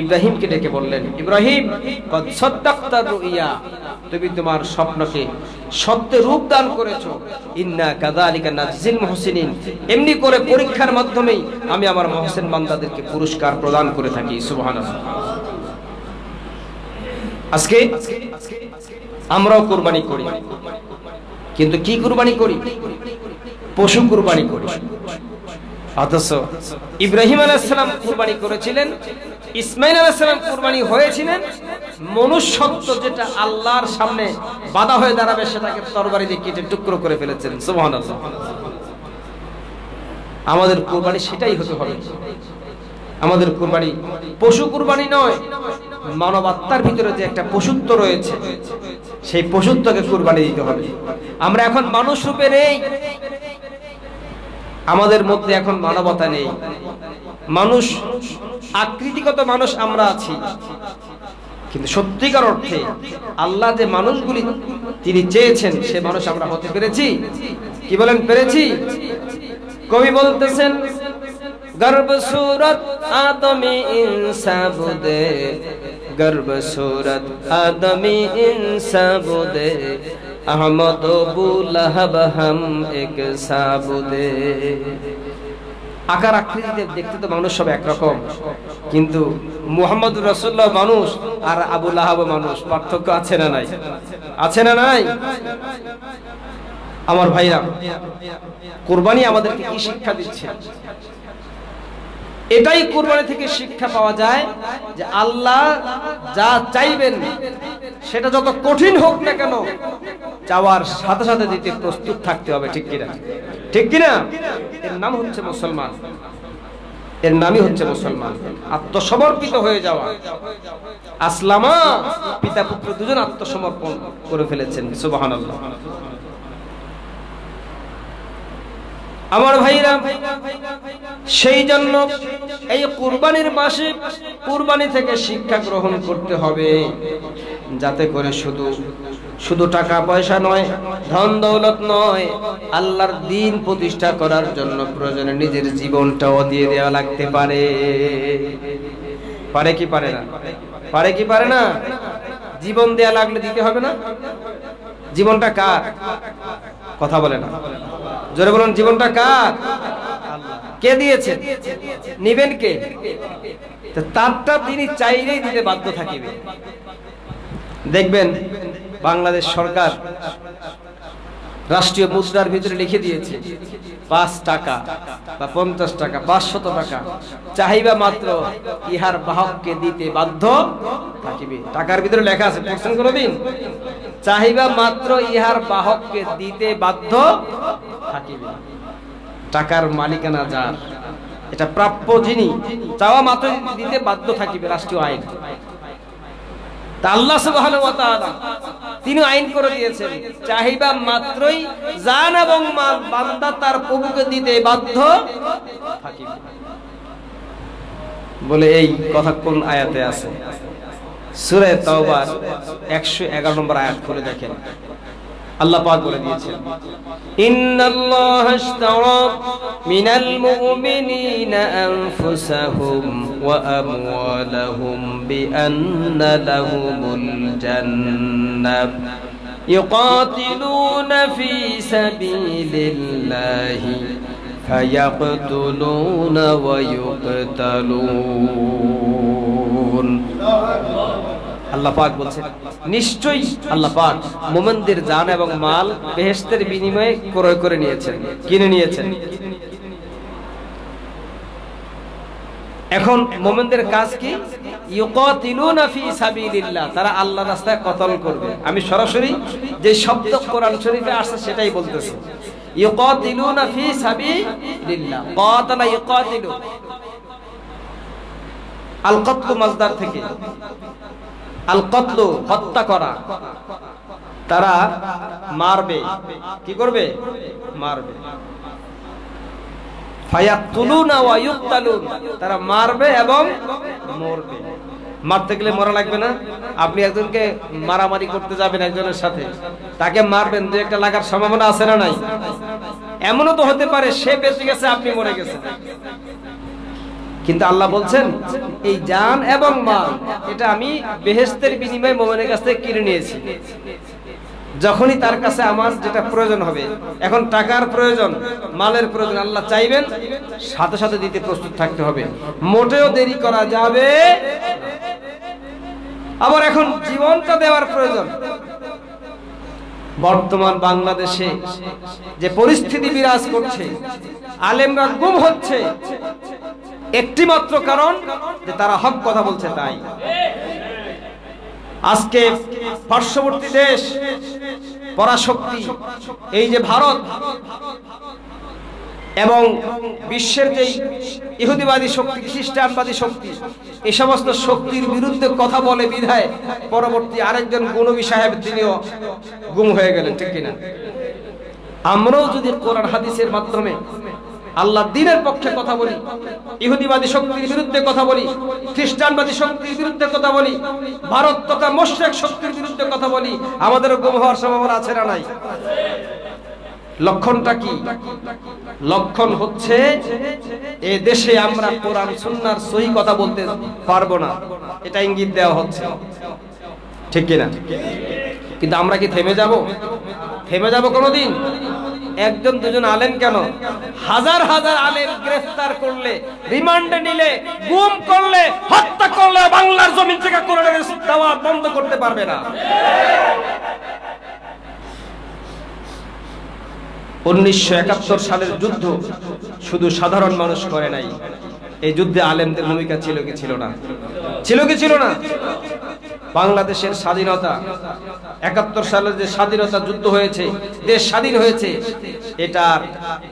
ইব্রাহিমকে ডেকে বললেন, ইব্রাহিম কদ সাদ্দাকতা রুইয়া, তুমি তোমার স্বপ্নকে সত্যে রূপ দান করেছো। ইন্না কাযালিকা নাজজিল মুহসিনিন, এমনি করে পরীক্ষার মাধ্যমেই আমি আমার মুহসিন বান্দাদেরকে পুরস্কার প্রদান করে থাকি। সুবহানাল্লাহ। আজকে আমরাও কুরবানি করি, কিন্তু কি কুরবানি করি? পশু কুরবানি করি। অথচ ইব্রাহিম আলাইহিস সালাম কুরবানি করেছিলেন ইসমাঈল আলাইহিস সালাম কুরবানি হয়েছিলেন মনুষ্যত্ব যেটা আল্লাহর সামনে বাধা হয়ে দাঁড়াবে সেটাকে তরবারি দিয়ে কেটে টুকরো করে ফেলেছেন। সুবহানাল্লাহ। আমাদের কুরবানি সেটাই হতে হবে। আমাদের কুরবানি পশু কুরবানি নয়, মানবাত্মার ভিতরে যে একটা পশুত্ব রয়েছে সেই পশুত্বকে কুরবানি দিতে হবে। আমরা এখন মানুষ রূপে নেই, আমাদের মধ্যে এখন মানবতা নেই, মানুষ আকৃতিগত মানুষ আমরা আছি, কিন্তু সত্যিকার অর্থে আল্লাহ যে মানুষগুলি তিনি চেয়েছেন সে মানুষ আমরা হতে পেরেছি? কি বলেন, পেরেছি? কবি বলতেছেন, গর্ব সুরত আদমি ইনসা বুদে, গর্ব সুরত আদমি ইনসা বুদে, আহমদ বুলহব হাম এক সাবুদে। আকার আকৃতিতে দেখতে তো মানুষ সব একরকম, কিন্তু মুহাম্মদুর রাসূলুল্লাহ মানুষ আর আবু লাহাব মানুষ, পার্থক্য আছে না নাই? আছে না নাই? আমার ভাইরা, কুরবানি আমাদেরকে কি শিক্ষা দিচ্ছে? এটাই কুরবানি থেকে শিক্ষা পাওয়া যায় যে আল্লাহ যা চাইবেন সেটা যত কঠিন হোক না কেন চাওয়ার সাথে সাথে দিতে প্রস্তুত থাকতে হবে। ঠিক কিনা? ঠিক কিনা? এর নাম হচ্ছে মুসলমান, এর নামই হচ্ছে মুসলমান। আত্মসমর্পিত হয়ে যাওয়া। আসলামা, পিতা পুত্র দুজন আত্মসমর্পণ করে ফেলেছেন। সুবহানাল্লাহ। আমার ভাইরা, সেই জন্য এই কুরবানির মাসে কুরবানি থেকে শিক্ষা গ্রহণ করতে হবে, যাতে করে শুধু টাকা পয়সা নয়, ধন দৌলত নয়, আল্লাহর দ্বীন প্রতিষ্ঠা করার জন্য প্রয়োজনে নিজের জীবনটাও দিয়ে দেওয়া লাগতে পারে। পারে কি পারে না? পারে কি পারে না? জীবন দেয়া লাগলে দিতে হবে না? জীবনটা কার? কথা বলে না, জোরে বলুন, জীবনটা কার? কে দিয়েছেন? নিবেন কে? তারটা তিনি চাইলেই দিতে বাধ্য থাকিবে। দেখবেন বাংলাদেশ সরকার রাষ্ট্রীয় মুদ্রার ভিতরে লিখে দিয়েছে 5 টাকা বা 50 টাকা, 500 টাকা চাহিবা মাত্র ইহার বাহককে দিতে বাধ্য থাকিবে। টাকার ভিতরে লেখা আছে, পড়ছেন কোনদিন? চাহিবা মাত্র ইহার বাহককে দিতে বাধ্য থাকিবে। টাকার মালিকানা যার, এটা প্রাপ্য যিনি, চাওয়া মাত্র দিতে বাধ্য থাকিবে, রাষ্ট্রীয় আইন। তা আল্লাহ সুবহানাহু ওয়া তাআলা তিনি আইন করে দিয়েছেন, চাহিবা মাত্রই জান এবং মাল বান্দা তার প্রভুকে দিতে বাধ্য থাকিবে। বলে এই কথা কোন আয়াতে আছে? সূরা তাওবার 111 নম্বর আয়াত খুলে দেখেন। আল্লাহ পাক বলে দিয়েছেন, ইন্নাল্লাহা আশতারা মিনাল মুমিনিনা আনফুসাহুম ওয়া আমওয়ালাহুম বিআন্না লাহুমুল জান্নাহ ইউকাতিলুনা ফি সাবিলিল্লাহি ফায়াকতুলুনা ওয়া ইউকতালুন। আল্লাহ পাক বলছেন, নিশ্চয়ই আল্লাহ পাক মুমিনদের জান এবং মাল বেহেশতের বিনিময়ে ক্রয় করে নিয়েছেন, কিনে নিয়েছেন। এখন মুমিনদের কাজ কি? ইউকাতিলুনা ফি সাবিলিল্লাহ, তারা আল্লাহর রাস্তায় কতল করবে। আমি সরাসরি যে শব্দ কোরআন শরীফে আসছে সেটাই বলতেছি, ইউকাতিলুনা ফি সাবিলিল্লাহ। কাতালা ইউকাতিলু, আল কতলু মাজদার থেকে, আল কতলু হত্যা করা। তারা মারবে, কি করবে? মারবে। ফায়াকতুলুনা ওয়া ইউকতালুন, তারা মারবে এবং মরবে। মারতে গেলে মরা লাগবে না? আপনি একজনকে মারামারি করতে যাবেন একজনের সাথে, তাকে মারবেন, দু একটা লাগার সম্ভাবনা আছে না নাই? এমনও তো হতে পারে সে বেঁচে গেছে, আপনি মরে গেছেন। কিন্তু আল্লাহ বলছেন, এই জান এবং মাল এটা আমি বেহেশতের বিনিময়ে মুমিনের কাছ থেকে কিনে নিয়েছি। যখনই তার কাছে আমার যেটা প্রয়োজন হবে, এখন টাকার প্রয়োজন, মালের প্রয়োজন, আল্লাহ চাইবেন সাথে সাথে দিতে প্রস্তুত থাকতে হবে, মোটেও দেরি করা যাবে। আবার এখন জীবনটা দেওয়ার প্রয়োজন। বর্তমান বাংলাদেশে যে পরিস্থিতি বিরাজ করছে, আলেমরা গুম হচ্ছে, একটি মাত্র কারণ যে তারা হক কথা বলছে তাই। আজকে পার্শ্ববর্তী দেশ পরাশক্তি এই যে ভারত এবং বিশ্বের যে ইহুদিবাদী শক্তি, খ্রিস্টানবাদী শক্তি, এই সমস্ত শক্তির বিরুদ্ধে কথা বলে বিধায় পরবর্তী আরেকজন গণবী সাহেব তিনিও গুম হয়ে গেলেন, ঠিক কিনা? আমরাও যদি কোরআন হাদিসের মাধ্যমে আল্লাহ দ্বীনের পক্ষে কথা বলি, ইহুদিবাদী শক্তির বিরুদ্ধে কথা বলি, খ্রিস্টানবাদী শক্তির বিরুদ্ধে কথা বলি, ভারত তথা মুশরিক শক্তির বিরুদ্ধে কথা বলি, আমাদেরও গুম হওয়ার সম্ভাবনা আছে না নাই? লক্ষণটা কি? লক্ষণ হচ্ছে এই দেশে আমরা কোরআন সুন্নাহর সহি কথা বলতে পারবো না, এটা ইঙ্গিত দেওয়া হচ্ছে, ঠিক কিনা? কিন্তু আমরা কি থেমে যাব? থেমে যাব কোনোদিন? একজন দুজন আলেম কেন, হাজার হাজার আলেম গ্রেফতার করলে, রিমান্ডে নিলে, গুম করলে, হত্যা করলে বাংলার জমিন থেকে কোরআনের দাওয়াত বন্ধ করতে পারবে না। 1971 সালের যুদ্ধ শুধু সাধারণ মানুষ করে নাই, এই যুদ্ধে আলেমদের ভূমিকা ছিল কি ছিল না? ছিল কি ছিল না? বাংলাদেশের স্বাধীনতা, 71 সালের যে স্বাধীনতা যুদ্ধ হয়েছে, দেশ স্বাধীন হয়েছে, এটার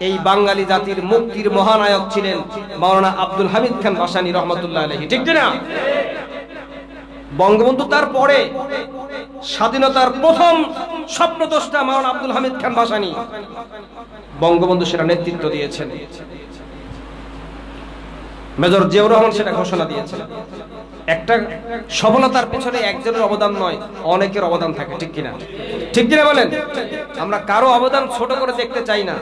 এই বাঙালি জাতির মুক্তির মহানায়ক ছিলেন মাওলানা আব্দুল হামিদ খান ভাসানী রহমতুল্লাহ আলাইহি, ঠিক না? বঙ্গবন্ধু তার পরে স্বাধীনতার প্রথম স্বপ্নদ্রষ্টা মাওলানা আব্দুল হামিদ খান ভাসানী, বঙ্গবন্ধু সেটা নেতৃত্ব দিয়েছেন, মেজর জিয়াউর রহমান সেটা ঘোষণা দিয়েছেন। একটা সফলতার পেছনে একজনের অবদান নয়, অনেকের অবদান থাকে, ঠিক কিনা? ঠিক কিনা বলেন? আমরা কারো অবদান ছোট করে দেখতে চাই না,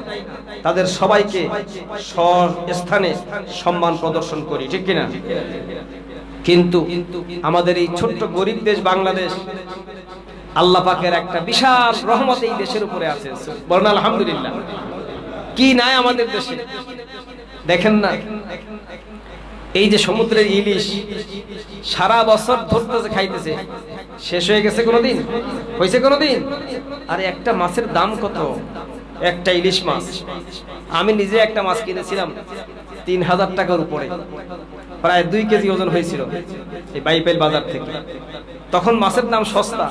তাদের সবাইকে স্থানে সম্মান প্রদর্শন করি, ঠিক কিনা? কিন্তু আমাদের এই ছোট্ট গরিব দেশ বাংলাদেশ, আল্লাহ পাকের একটা বিশাল রহমত এই দেশের উপরে আছে, বলেন আলহামদুলিল্লাহ। কি নাই আমাদের দেশে? দেখেন না, এই যে সমুদ্রের ইলিশ সারা বছর ধরতেছে, খাইতেছে, শেষ হয়ে গেছে কোনোদিন? হয়েছে কোনোদিন? আরে একটা মাছের দাম কত? একটা ইলিশ মাছ, আমি নিজে একটা মাছ কিনেছিলাম 3000 টাকার উপরে, প্রায় 2 কেজি ওজন হয়েছিল এই বাইপেল বাজার থেকে। তখন মাছের দাম সস্তা,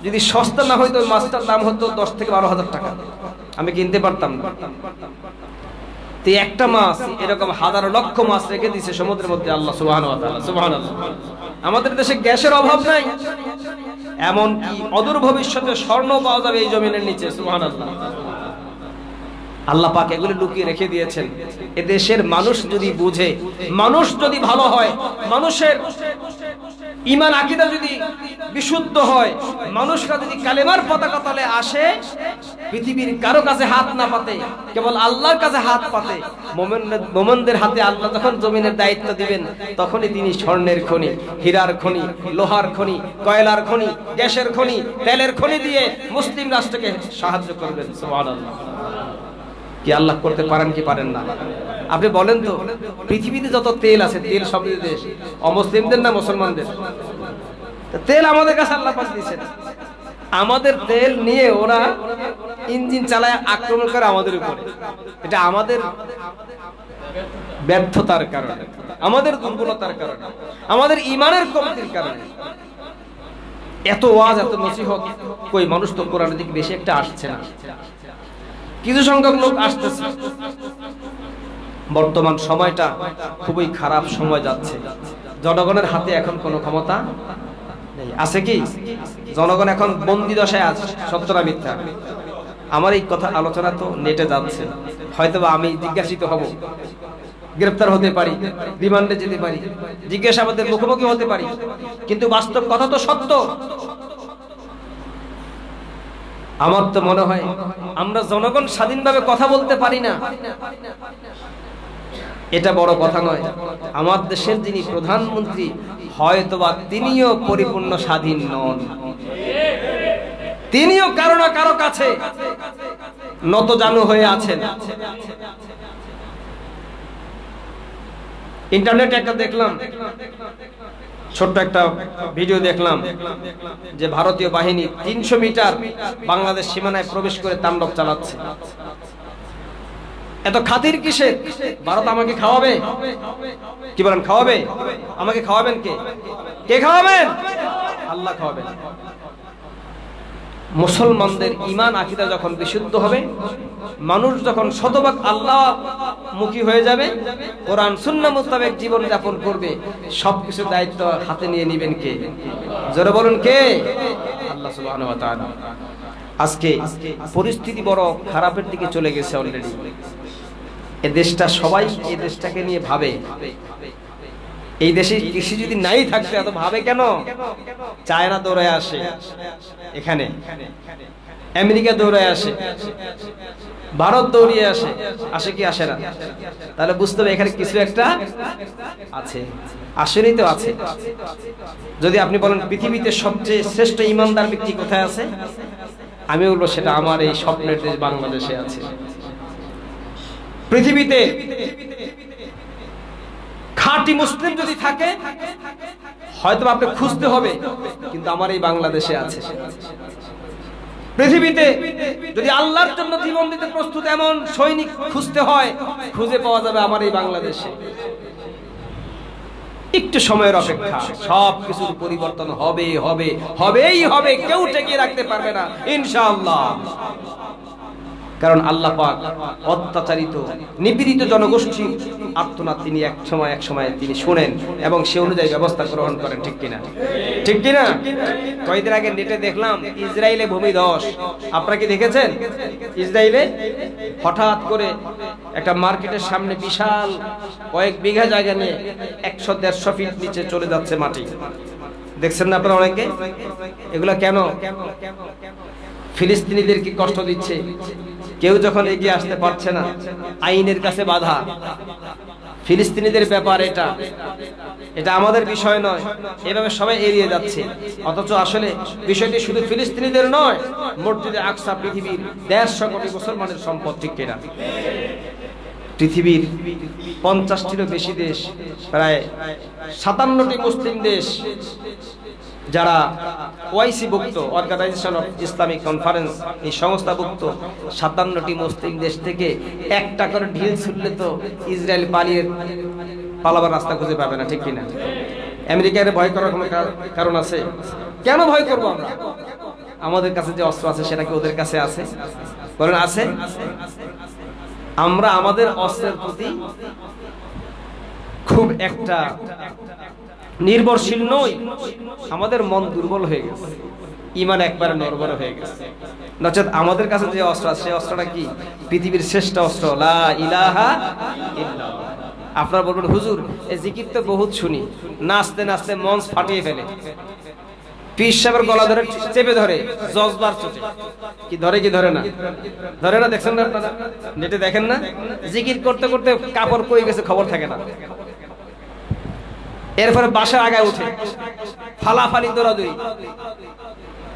যদি সস্তা না হইতো মাছটার দাম হতো 10 থেকে 12,000 টাকা, আমি কিনতে পারতাম না। একটা মাছ এরকম হাজার লক্ষ মাছ রেখে দিয়েছে সমুদ্রের মধ্যে আল্লাহ সুবহানাহু ওয়া তাআলা, সুবহানাল্লাহ। আমাদের দেশে গ্যাসের অভাব নাই, এমন কি অদূর ভবিষ্যতে স্বর্ণ পাওয়া যাবে এই জমিনের নিচে, সুবহানাল্লাহ। আল্লাহ পাক এগুলো লুকিয়ে রেখে দিয়েছেন। এ দেশের মানুষ যদি বুঝে, মানুষ যদি ভালো হয়, মানুষের ঈমান আকীদা যদি বিশুদ্ধ হয়, মানুষরা যদি কালেমার পতাকা তলে আসে, পৃথিবীর কারো কাছে হাত না পাতে, কেবল আল্লাহর কাছে হাত পাতে, মুমিনদের হাতে আল্লাহ যখন জমিনের দায়িত্ব দিবেন, তখনই তিনি স্বর্ণের খনি, হীরার খনি, লোহার খনি, কয়লার খনি, গ্যাসের খনি, তেলের খনি দিয়ে মুসলিম রাষ্ট্রকে সাহায্য করবেন, সুবহানাল্লাহ। কি আল্লাহ করতে পারেন কি পারেন না? আপনি বলেন তো, পৃথিবীতে যত তেল আছে, তেল সব দেশ অমুসলিমদের না মুসলমানদের? তেল আমাদের কাছে আল্লাহ পাক দিয়েছেন, আমাদের তেল নিয়ে ওরা ইঞ্জিন চালায় আক্রমণ করে আমাদের উপরে। এটা আমাদের ব্যর্থতার কারণে, আমাদের দুর্বলতার কারণে, আমাদের ঈমানের কমতির কারণে। এত ওয়াজ, এত নসিহত, কই মানুষ তো কোরআনের দিকে বেশি একটা আসছে না, কিছু সংখ্যক লোক আসতেছে। বর্তমান সময়টা খুবই খারাপ সময় যাচ্ছে, জনগণের হাতে এখন কোনো ক্ষমতা নেই। আছে কি? জনগণ এখন বন্দি দশায় আছে, সত্যটা মিথ্যা। আমার এই কথা আলোচনা তো নেটে যাচ্ছে, হয়তোবা আমি জিজ্ঞাসিত হব, গ্রেফতার হতে পারি, রিমান্ডে যেতে পারি, জিজ্ঞাসাবাদের মুখোমুখি হতে পারি, কিন্তু বাস্তব কথা তো সত্য। আমার তো মনে হয় আমরা জনগণ স্বাধীনভাবে কথা বলতে পারি না, এটা বড় কথা নয়। আমার দেশের যিনি প্রধানমন্ত্রী, হয়তোবা তিনিও পরিপূর্ণ স্বাধীন নন, তিনিও কারো না কারো কাছে নতজানু হয়ে আছেন। ইন্টারনেটে একটা দেখলাম, ছোট্ট একটা ভিডিও দেখলাম, যে ভারতীয় বাহিনী 300 মিটার বাংলাদেশ সীমানায় প্রবেশ করে তাণ্ডব চালাচ্ছে। এত খাতির কিসের? ভারত আমাকে খাওয়াবে? কি বলেন, খাওয়াবে? আমাকে খাওয়াবেন কে? কে খাওয়াবেন? আল্লাহ খাওয়াবেন। মুসলমানদের ঈমান আকীদা যখন বিশুদ্ধ হবে, মানুষ যখন শতভাগ আল্লাহ মুখী হয়ে যাবে, কোরআন সুন্নাহ মোতাবেক জীবন যাপন করবে, সবকিছু দায়িত্ব হাতে নিয়ে নেবেন কে? জোরে বলুন কে? আল্লাহ সুবহানাহু ওয়া তাআলা। আজকে পরিস্থিতি বড় খারাপের দিকে চলে গেছে অলরেডি। এই দেশটা, সবাই এই দেশটাকে নিয়ে ভাবে, এই দেশে কৃষি যদি নাই থাকতো এত ভাবে কেন? চায়না দৌড়ায় আসে এখানে, আমেরিকা দৌড়ায় আসে, ভারত দৌড়িয়ে আসে, আসে কি আসে না? তাহলে বুঝতে হবে এখানে কিছু একটা আছে, আসেনি তো আছে। যদি আপনি বলেন পৃথিবীতে সবচেয়ে শ্রেষ্ঠ ইমানদার ব্যক্তি কোথায় আছে, আমি বলবো সেটা আমার এই স্বপ্নের দেশ বাংলাদেশে আছে। পৃথিবীতে খাঁটি মুসলিম যদি থাকে হয়তো আপনি খুঁজতে হবে, কিন্তু আমার এই বাংলাদেশে আছে। পৃথিবীতে যদি আল্লাহর জন্য জীবন দিতে প্রস্তুত এমন সৈনিক খুঁজতে হয়, খুঁজে পাওয়া যাবে আমার এই বাংলাদেশে। একটু সময়ের অপেক্ষা, সবকিছুর পরিবর্তন হবে, হবেই হবে, কেউ ঠেকিয়ে রাখতে পারবে না ইনশাআল্লাহ। কারণ আল্লাহ পাক অত্যাচারিত নিপীড়িত জনগোষ্ঠীর আর্তনাদ তিনি এক সময় তিনি শুনেন এবং সে অনুযায়ী ব্যবস্থা গ্রহণ করেন। ঠিক কিনা? ঠিক কিনা? কয়েকদিন আগে নেটে দেখলাম ইসরায়েলে ভূমিধস। আপনারা কি দেখেছেন? ইসরায়েলে হঠাৎ করে একটা মার্কেটের সামনে বিশাল কয়েক বিঘা জায়গা নিয়ে 100-150 ফিট নিচে চলে যাচ্ছে মাটি। দেখছেন না আপনারা অনেকে? এগুলা কেন? ফিলিস্তিনিদেরকে কষ্ট দিচ্ছে। কেউ যখন এগিয়ে আসতে পারছে না, আইনের কাছে বাধা। ফিলিস্তিনিদের ব্যাপার এটা আমাদের বিষয় নয়, এভাবে সবাই এড়িয়ে যাচ্ছে। অথচ আসলে বিষয়টি শুধু ফিলিস্তিনিদের নয়, মসজিদে আকসা পৃথিবীর 150 কোটি মুসলমানের সম্পদ। ঠিক কিনা? পৃথিবীর 50টিরও বেশি দেশ, প্রায় 57টি মুসলিম দেশ যারা ওআইসি-ভুক্ত, অর্গানাইজেশন অফ ইসলামিক কনফারেন্স, এই সংস্থাভুক্ত 57টি মুসলিম দেশ থেকে একটা করে ঢিল ছুটলে তো ইসরায়েল পালাবার রাস্তা খুঁজে পাবে না। ঠিক কিনা? আমেরিকার ভয় করার কোনো কারণ আছে? কেন ভয় করবো আমরা? আমাদের কাছে যে অস্ত্র আছে সেটা কি ওদের কাছে আছে? বলেন আছে? আমরা আমাদের অস্ত্রের প্রতি খুব একটা নির্ভরশীল নই। আমাদের মন দুর্বল হয়ে গেছে, ঈমান একবারে নড়বড় হয়ে গেছে। নচেত আমাদের কাছে যে অস্ত্র আছে সেই অস্ত্রটা কি? পৃথিবীর শ্রেষ্ঠ অস্ত্র, লা ইলাহা ইল্লাল্লাহ। আপনারা বলবেন হুজুর এই জিকির তো বহুত শুনি, নাচতে নাচতে মঞ্চ ফাটিয়ে ফেলে, পীর সাহেবের গলা ধরে চেপে ধরে, জজবার চোটে। কি ধরে কি ধরে না? ধরে না? দেখছেন না আপনারা? নেটে দেখেন না? জিকির করতে করতে কাপড় কই গেছে খবর থাকে না। এরপরে বাসার আগায় উঠে ফালাফালি দৌড়াদৌড়ি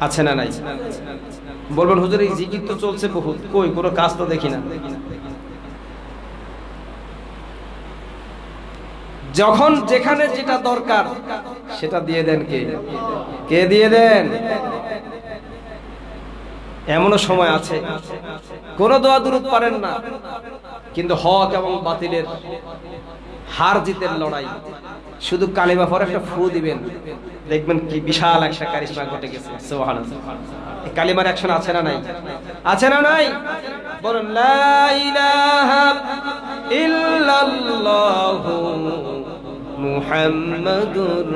আছে না নাই? বলবেন হুজুর এই জিকির তো চলছে বহুত, কই কোনো কাজ তো দেখি না। যখন যেখানে যেটা দরকার সেটা দিয়ে দেন কে? কে দিয়ে দেন? এমনও সময় আছে কোন দোয়া দুরূদ পারেন না, কিন্তু হক এবং বাতিলের হার জিতের লড়াই, শুধু কালিমা পড়ে একটা ফু দিবেন, দেখবেন কি বিশাল একটা কারিশমা ঘটে গেছে। সুবহানাল্লাহ। এই কালিমার অ্যাকশন আছে না নাই? আছে না নাই? বলেন লা ইলাহা ইল্লাল্লাহু মুহাম্মাদুর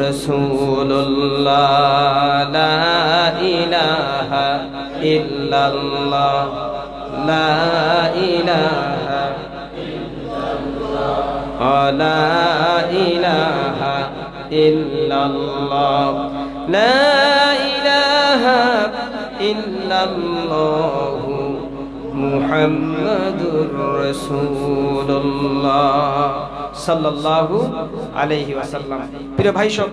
রাসূলুল্লাহ। লা ইলাহা ইল্লাল্লাহ, লা ইলাহা লা ইলাহা ইল্লাল্লাহ, লা ইলাহা ইল্লাল্লাহ মুহাম্মাদুর রাসূলুল্লাহ সাল্লাল্লাহু আলাইহি ওয়াসাল্লাম। প্রিয় ভাই সব,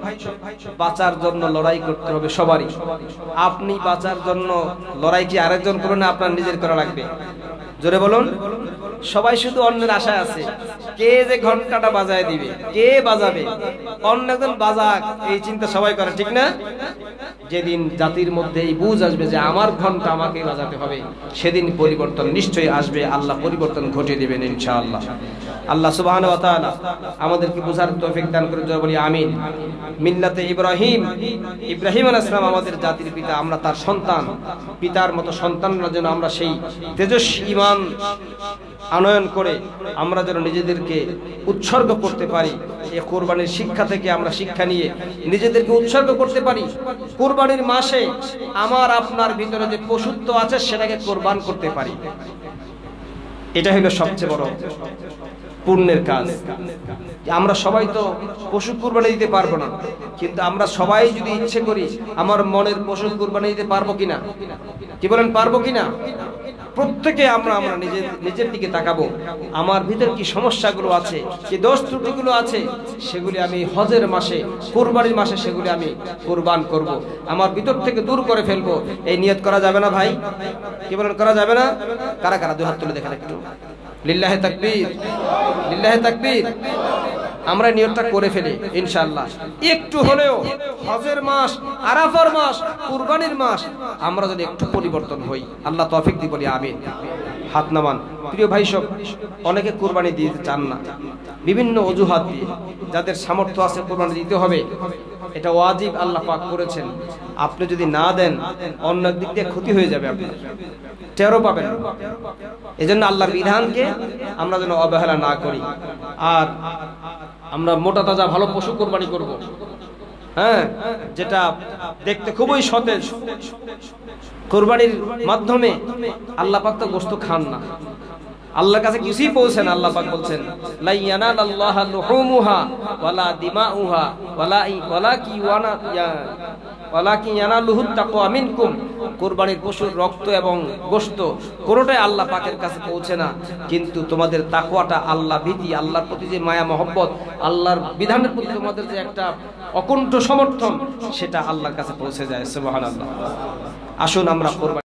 বাঁচার জন্য লড়াই করতে হবে সবারই। আপনি বাঁচার জন্য লড়াই কি আরেকজন করবে না আপনার নিজের করা লাগবে? জোরে বলুন। সবাই শুধু অন্যের আশায় আছে, কে যে ঘন্টাটা বাজায় দিবে, কে বাজাবে, অন্য একজন বাজাক, এই চিন্তা সবাই করে। ঠিক না? যেদিন জাতির মধ্যে এই বুঝ আসবে যে আমার ঘন্টা আমাকে বাজাতে হবে, সেদিন পরিবর্তন নিশ্চয়ই আসবে। আল্লাহ পরিবর্তন ঘটিয়ে দিবেন ইনশাআল্লাহ। আল্লাহ সুবহানাহু ওয়া তাআলা আমাদেরকে বুঝার তৌফিক দান করে জোরে বলি আমিন। মিল্লাতে ইব্রাহিম আলাইহিস সালাম আমাদের জাতির পিতা, আমরা তার সন্তান। পিতার মতো সন্তানরা যেন আমরা সেই তেজস্বী ঈমান আনয়ন করে আমরা যেন নিজেদেরকে উৎসর্গ করতে পারি। এই কুরবানির শিক্ষা থেকে আমরা শিক্ষা নিয়ে নিজেদেরকে উৎসর্গ করতে পারি। কুরবানির মাসে আমার আপনার ভিতরে যে পশুত্ব আছে সেটাকে কোরবান করতে পারি। এটা হলো সবচেয়ে বড় পুণ্যের কাজ। আমরা সবাই তো পশু কুরবানি দিতে পারবো না, কিন্তু আমরা সবাই যদি ইচ্ছে করি আমার মনের পশু কুরবানি দিতে পারবো কিনা? কি বলেন, পারবো কিনা? প্রত্যেকে আমরা নিজের দিকে তাকাবো, আমার ভিতর কি সমস্যাগুলো আছে, কি দোষ ত্রুটিগুলো আছে, সেগুলি আমি হজের মাসে, কুরবানির মাসে সেগুলি আমি কুরবান করব, আমার ভিতর থেকে দূর করে ফেলবো। এই নিয়ত করা যাবে না ভাই? কি বলেন, করা যাবে না? কারা কারা দুই হাত তুলে দেখেন একটু। লিল্লাহে তাকবীর, লিল্লাহে তাকবীর। আমরা নিয়তটা করে ফেলি ইনশাআল্লাহ। একটু হলেও হজের মাস, আরাফার মাস, কুরবানির মাস আমরা যদি একটু পরিবর্তন হই, আল্লাহ তৌফিক দি বলি আমিন। হাত নামান। প্রিয় ভাই সব, অনেকে কুরবানি দিতে চান না বিভিন্ন অজুহাত দিয়ে। যাদের সামর্থ্য আছে কুরবানি দিতে হবে, এটা ওয়াজিব আল্লাহ পাক করেছেন। আপনি যদি না দেন অন্য দিক দিয়ে ক্ষতি হয়ে যাবে, আপনি টেরও পাবেন। এজন্য আল্লাহর বিধানকে আমরা যেন অবহেলা না করি, আর আমরা মোটা তাজা ভালো পশু কোরবানি করব, হ্যাঁ, যেটা দেখতে খুবই সতেজ। কোরবানির মাধ্যমে আল্লাহ পাক তো গোশত খান না, আল্লাহর কাছে কিছুই পৌঁছে না। আল্লাহ পাক বলছেন লা ইয়ানালাল্লাহু লুহুমুহা ওয়ালা দিমাউহা ওয়ালাকিন ইয়ানালুহুত তাকওয়া মিনকুম। কুরবানির পশুর রক্ত এবং গোশত কোনোটাই আল্লাহ পাকের কাছে পৌঁছে না, কিন্তু তোমাদের তাকওয়াটা, আল্লাহ ভীতি, আল্লাহর প্রতি যে মায়া মহব্বত, আল্লাহর বিধানের প্রতি তোমাদের যে একটা অকুণ্ঠ সমর্থন, সেটা আল্লাহর কাছে পৌঁছে যায়। সুবহানাল্লাহ। আসুন আমরা কুরবানি